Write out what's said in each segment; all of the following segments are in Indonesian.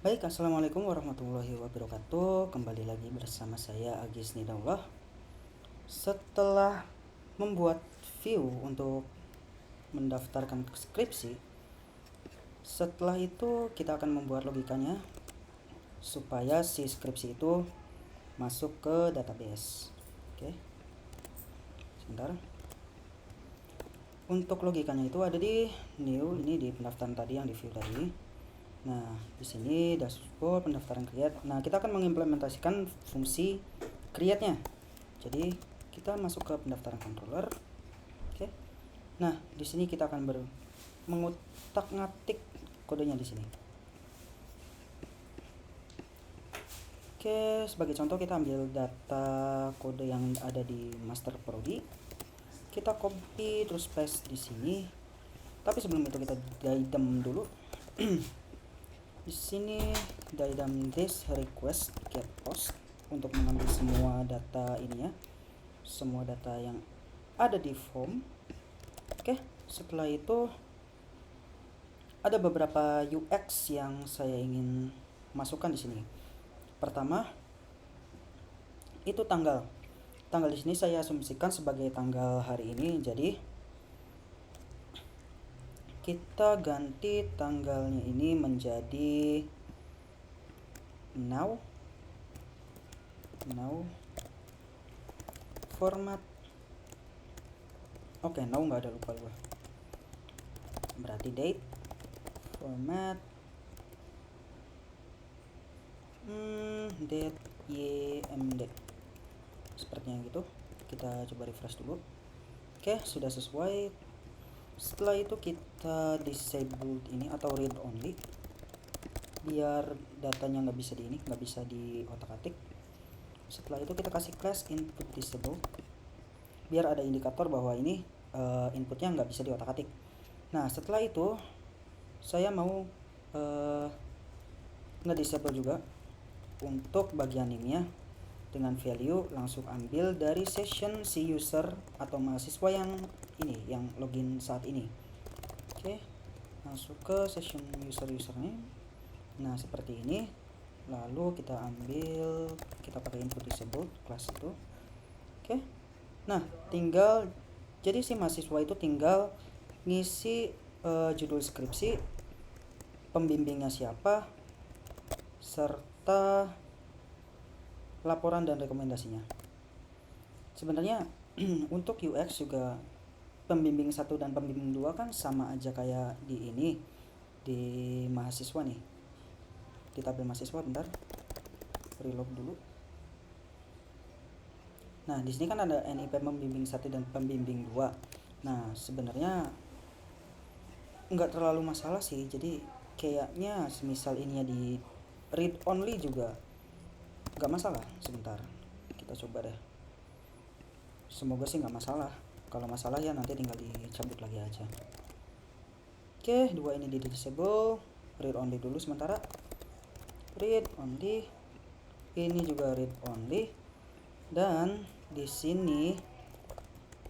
Baik, assalamualaikum warahmatullahi wabarakatuh. Kembali lagi bersama saya Agis Nidaullah. Setelah membuat view untuk mendaftarkan skripsi, setelah itu kita akan membuat logikanya supaya si skripsi itu masuk ke database. Oke, sebentar. Untuk logikanya itu ada di new, ini di pendaftaran tadi yang di view tadi. Nah, di sini dashboard pendaftaran create. Nah, kita akan mengimplementasikan fungsi create-nya. Jadi, kita masuk ke pendaftaran controller. Oke. Nah, di sini kita akan mengutak-ngatik kodenya di sini. Oke, sebagai contoh kita ambil data kode yang ada di master prodi. Kita copy terus paste di sini. Tapi sebelum itu kita daidam dulu. Di sini daidam this request get post untuk mengambil semua data ini ya, semua data yang ada di form. Oke, setelah itu ada beberapa UX yang saya ingin masukkan di sini. Pertama itu tanggal di sini saya asumsikan sebagai tanggal hari ini, jadi kita ganti tanggalnya ini menjadi now format. Oke, now nggak ada, lupa gua. Berarti date format date ymd sepertinya gitu. Kita coba refresh dulu. Oke, sudah sesuai. Setelah itu kita disable ini atau read only biar datanya nggak bisa di otak-atik. Setelah itu kita kasih class input disable biar ada indikator bahwa ini inputnya nggak bisa di otak-atik. Nah, setelah itu saya mau nge-disable juga untuk bagian name-nya dengan value langsung ambil dari session si user atau mahasiswa yang ini, yang login saat ini. Oke, masuk ke session username. Nah, seperti ini. Lalu kita ambil, kita pakai input disable class itu. Oke. Nah, tinggal jadi si mahasiswa itu tinggal ngisi judul skripsi, pembimbingnya siapa, serta laporan dan rekomendasinya. Sebenarnya untuk UX juga pembimbing 1 dan pembimbing 2 kan sama aja kayak di ini, di mahasiswa nih. Di tabel mahasiswa, bentar. Reload dulu. Nah, di sini kan ada NIP pembimbing 1 dan pembimbing 2. Nah, sebenarnya nggak terlalu masalah sih. Jadi kayaknya semisal ininya di read only juga nggak masalah. Sebentar, kita coba deh. Semoga sih nggak masalah. Kalau masalah ya nanti tinggal dicabut lagi aja. Oke, 2 ini di disable. Read only dulu sementara. Read only. Ini juga read only. Dan di sini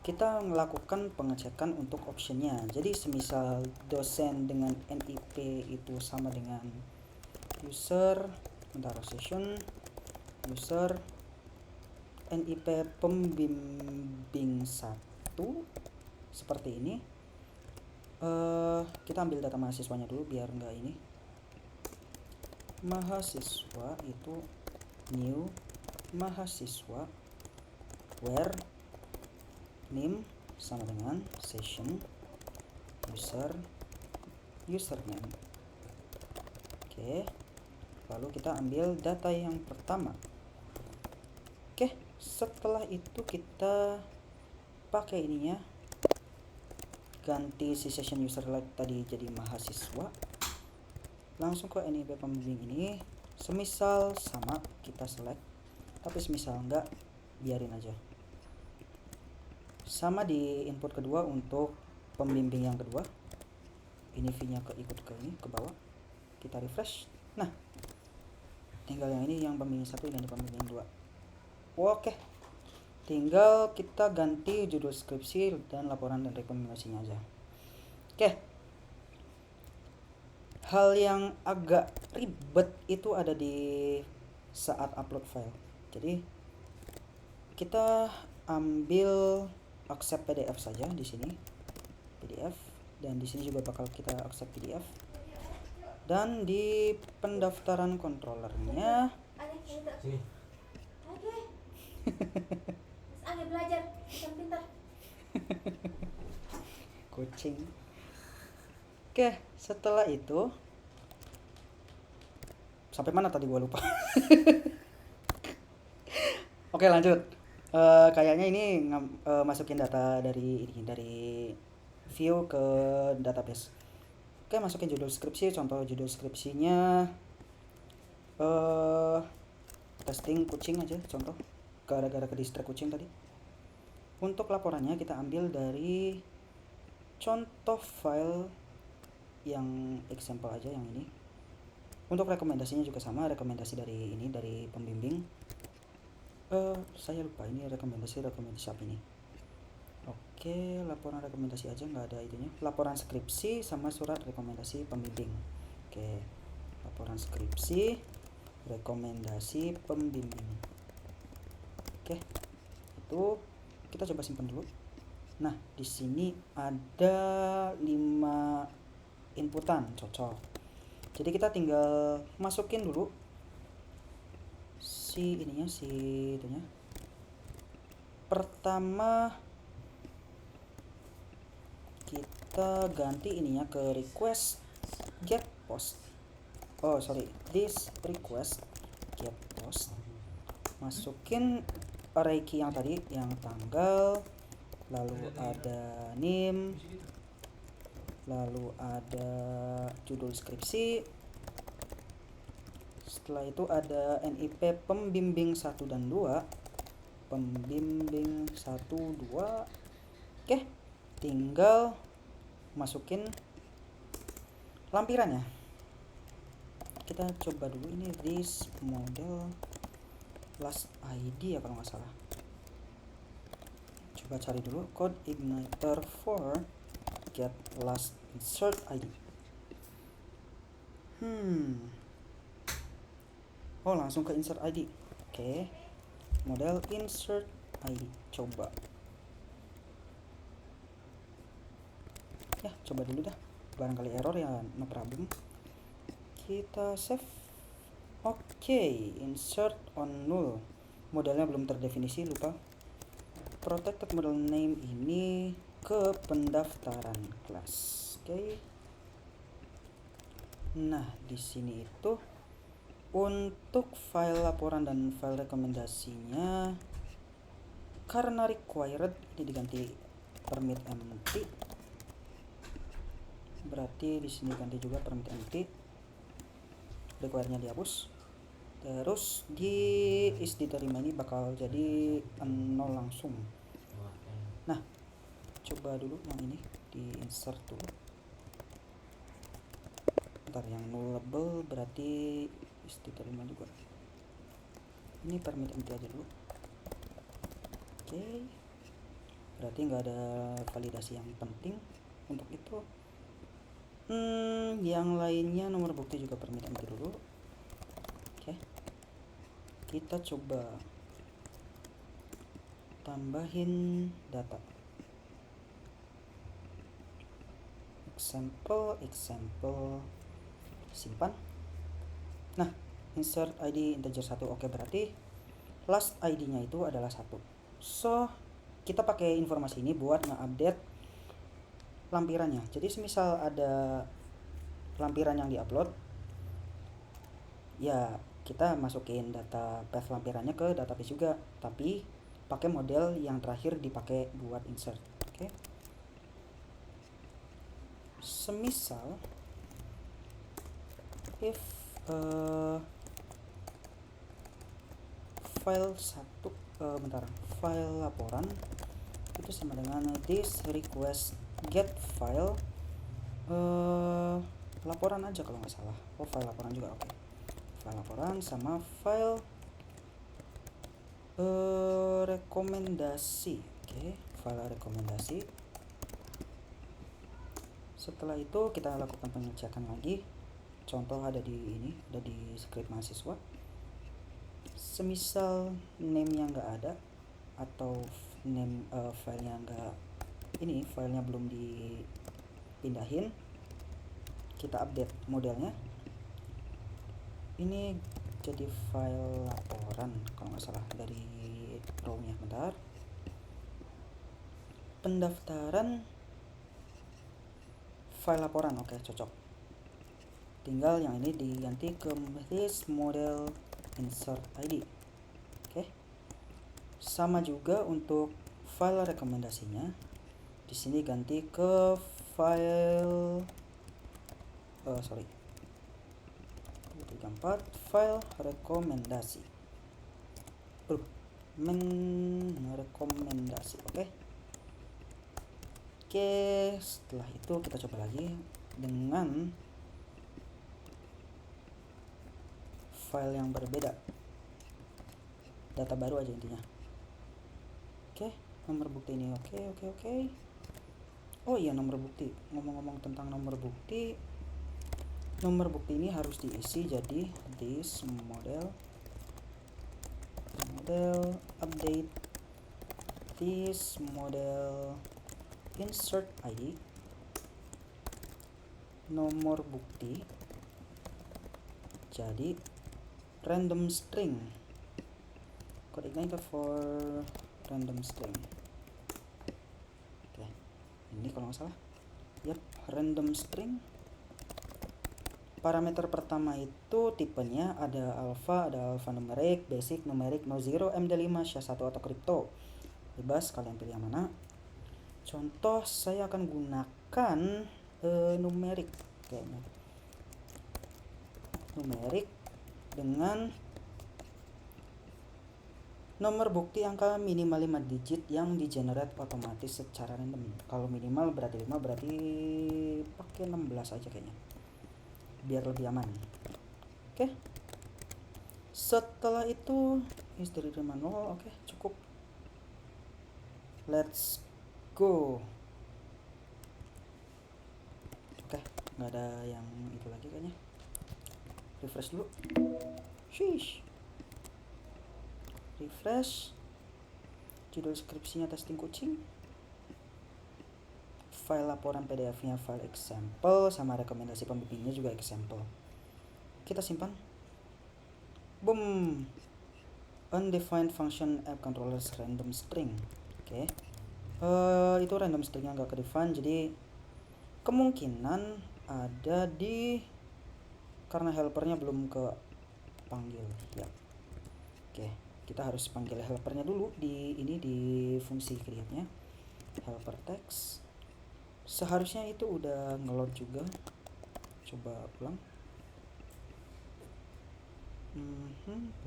kita melakukan pengecekan untuk optionnya. Jadi semisal dosen dengan NIP itu sama dengan user, bentar, session user NIP pembimbing 1 seperti ini. Kita ambil data mahasiswanya dulu biar enggak ini. Mahasiswa itu new mahasiswa where name sama dengan session user username. Oke, lalu kita ambil data yang pertama. Oke, setelah itu kita pakai ininya, ganti si session user tadi jadi mahasiswa, langsung ke NIP pembimbing ini. Semisal sama kita select, tapi semisal enggak biarin aja. Sama di input kedua untuk pembimbing yang kedua. Ini V-nya ikut ke ini, ke bawah. Kita refresh. Nah, tinggal yang ini, yang pembimbing 1 dan pembimbing 2. Oke. Tinggal kita ganti judul skripsi dan laporan dan rekomendasinya aja. Oke. hal yang agak ribet itu ada di saat upload file. Jadi kita ambil accept PDF saja di sini, PDF, dan di sini juga bakal kita accept PDF. Dan di pendaftaran controllernya Sini. Belajar, pintar. kucing. Oke, setelah itu sampai mana tadi gua lupa. Oke, lanjut. Kayaknya ini masukin data dari view ke database. Oke, masukin judul skripsi. Contoh judul skripsinya testing kucing aja, contoh, gara-gara ke distract kucing tadi. Untuk laporannya kita ambil dari contoh file yang example aja, yang ini. Untuk rekomendasinya juga sama, rekomendasi dari ini, dari pembimbing. Saya lupa ini rekomendasi apa ini. Oke, laporan rekomendasi aja, nggak ada itunya. Laporan skripsi sama surat rekomendasi pembimbing. Oke, laporan skripsi, rekomendasi pembimbing. Oke, itu kita coba simpan dulu. Nah, di sini ada 5 inputan, cocok. Jadi kita tinggal masukin dulu si itunya. Pertama kita ganti ininya ke request get post. This request get post. Masukin array key yang tadi, yang tanggal, lalu ada name, lalu ada judul skripsi. Setelah itu ada NIP pembimbing 1 dan 2. Pembimbing 1, 2. Oke, tinggal masukin lampirannya. Kita coba dulu ini, this model last ID ya kalau nggak salah. Coba cari dulu code igniter for get last insert ID. Oh, langsung ke insert ID. Oke, model insert ID, coba ya, coba dulu dah, barangkali error ya, no problem. Kita save. Oke, insert on null, modelnya belum terdefinisi, lupa. Protected model name ini ke pendaftaran kelas. Oke. Nah, di sini itu untuk file laporan dan file rekomendasinya, karena required ini diganti permit empty. Berarti di sini ganti juga permit empty. Require-nya dihapus. Terus di is diterima ini bakal jadi 0 langsung. Nah, coba dulu yang ini di insert dulu. Ntar yang nullable berarti is diterima juga. Ini permit empty aja dulu. Oke, berarti nggak ada validasi yang penting untuk itu. Yang lainnya nomor bukti juga permit empty dulu. Oke, kita coba tambahin data. Example, simpan. Nah, insert ID integer 1. Oke, berarti last ID-nya itu adalah 1. So, kita pakai informasi ini buat nge-update lampirannya. Jadi semisal ada lampiran yang diupload, ya kita masukin data path lampirannya ke database juga, tapi pakai model yang terakhir dipakai buat insert. Oke. Semisal if file file laporan itu sama dengan this request get file laporan aja kalau nggak salah. File laporan juga, oke. File laporan sama file rekomendasi. Oke, file rekomendasi. Setelah itu kita lakukan pengecekan lagi. contoh ada di ini, ada di script mahasiswa. Semisal name-nya nggak ada atau name filenya nggak ini, filenya belum dipindahin, kita update modelnya. Ini jadi file laporan kalau nggak salah dari row-nya. Bentar, pendaftaran file laporan, oke cocok. Tinggal yang ini diganti ke this model insert ID. Oke. Sama juga untuk file rekomendasinya. Di sini ganti ke file 334 file rekomendasi. Rekomendasi. Oke. Oke, setelah itu kita coba lagi dengan file yang berbeda, data baru aja intinya. Oke, nomor bukti ini oke. Oh iya, nomor bukti. Ngomong-ngomong tentang nomor bukti ini harus diisi jadi this model update this model insert ID nomor bukti jadi random string. Code igniter for random string. Oke, ini kalau nggak salah, yap, random string. Parameter pertama itu tipenya ada alpha numerik, basic, numerik, no zero, MD5, SHA-1 atau crypto. Bebas, kalian pilih yang mana. Contoh saya akan gunakan numerik kayaknya. Numerik dengan nomor bukti angka minimal 5 digit yang di-generate otomatis secara random. Kalau minimal berarti 5, berarti pakai 16 aja kayaknya, biar lebih aman. Oke. Setelah itu history manual, oke, cukup. Let's go. Oke, nggak ada yang itu lagi kayaknya. Refresh dulu. Sheesh. Refresh. Judul skripsinya testing kucing. File laporan PDF-nya file example, sama rekomendasi pembimbingnya juga example. Kita simpan. Boom. Undefined function app controllers random string. Oke. Itu random stringnya nggak ke-define, jadi kemungkinan ada di karena helpernya belum ke panggil ya. Oke, kita harus panggil helpernya dulu di ini, di fungsi create-nya. Helper text seharusnya itu udah ngeload juga. Coba ulang.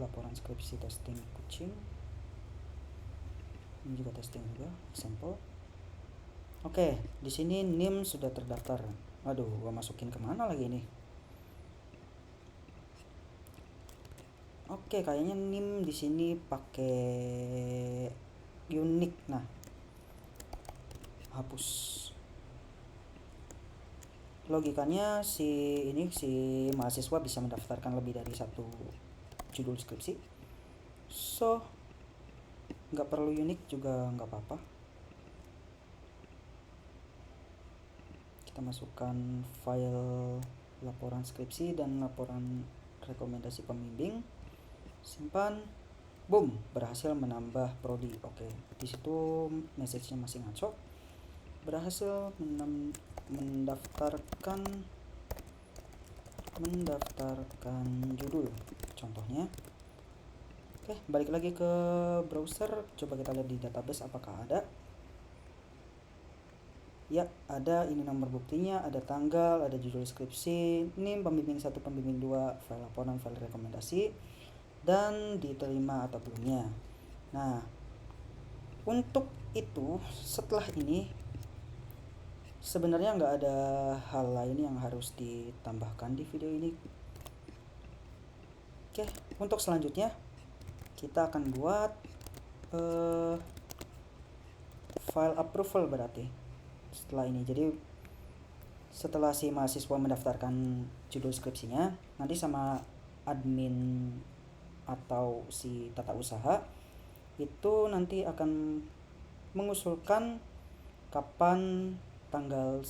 Laporan skripsi testing kucing. Ini juga testing juga, sampel. Oke, di sini NIM sudah terdaftar. Aduh, gua masukin kemana lagi ini? Oke, kayaknya NIM di sini pakai unik. Nah, hapus. Logikanya si mahasiswa bisa mendaftarkan lebih dari satu judul skripsi. So, nggak perlu unik juga nggak apa-apa. Kita masukkan file laporan skripsi dan laporan rekomendasi pembimbing. Simpan. Boom, berhasil menambah prodi. Oke, di situ message-nya masih ngaco. Berhasil mendaftarkan judul contohnya. Oke, balik lagi ke browser, coba kita lihat di database apakah ada. Ya, ada. Ini nomor buktinya, ada tanggal, ada judul skripsi, NIM pembimbing 1, pembimbing 2, file laporan, file rekomendasi, dan diterima atau belumnya. Nah, untuk itu setelah ini sebenarnya nggak ada hal lain yang harus ditambahkan di video ini. Oke, untuk selanjutnya kita akan buat file approval berarti setelah ini. Jadi setelah si mahasiswa mendaftarkan judul skripsinya, nanti sama admin atau si tata usaha itu nanti akan mengusulkan kapan tanggal